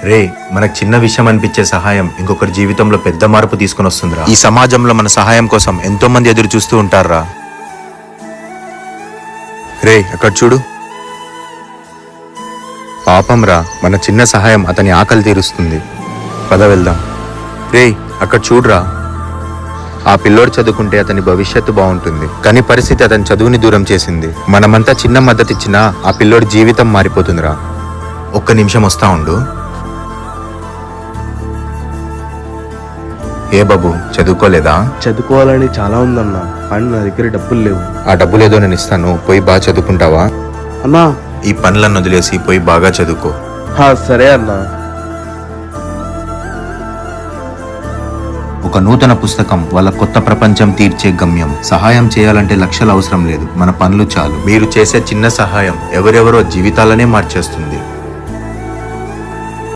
రే, మనకు చిన్న విషయం అనిపించే సహాయం ఇంకొకరి జీవితంలో పెద్ద మార్పు తీసుకుని వస్తుందిరా. ఈ సమాజంలో మన సహాయం కోసం ఎంతో మంది ఎదురు చూస్తూ ఉంటారా. రే, అక్కడ చూడు. పాపం రా, మన చిన్న సహాయం అతని ఆకలి తీరుస్తుంది. పద వెళ్దాం. రే, అక్కడ చూడురా. ఆ పిల్లోడు చదువుకుంటే అతని భవిష్యత్తు బాగుంటుంది, కానీ పరిస్థితి అతని చదువుని దూరం చేసింది. మనమంతా చిన్న మద్దతు ఇచ్చినా ఆ పిల్లోడి జీవితం మారిపోతుందిరా. ఒక్క నిమిషం వస్తా ఉండు. ఏ బాబు, చదువుకోలేదా? చదువుకోవాలని చాలా ఉందన్నా, కానీ నా దగ్గర డబ్బులు లేవు. ఆ డబ్బులేదో నేను ఇస్తాను, పోయి బాగా చదువుకుంటావా? అన్నా, ఈ పనులను వదిలేసి పోయి బాగా చదువుకో. సరే అన్నా. ఒక నూతన పుస్తకం వాళ్ళ కొత్త ప్రపంచం తీర్చే గమ్యం. సహాయం చేయాలంటే లక్షలు అవసరం లేదు, మన పనులు చాలు. మీరు చేసే చిన్న సహాయం ఎవరెవరో జీవితాలనే మార్చేస్తుంది.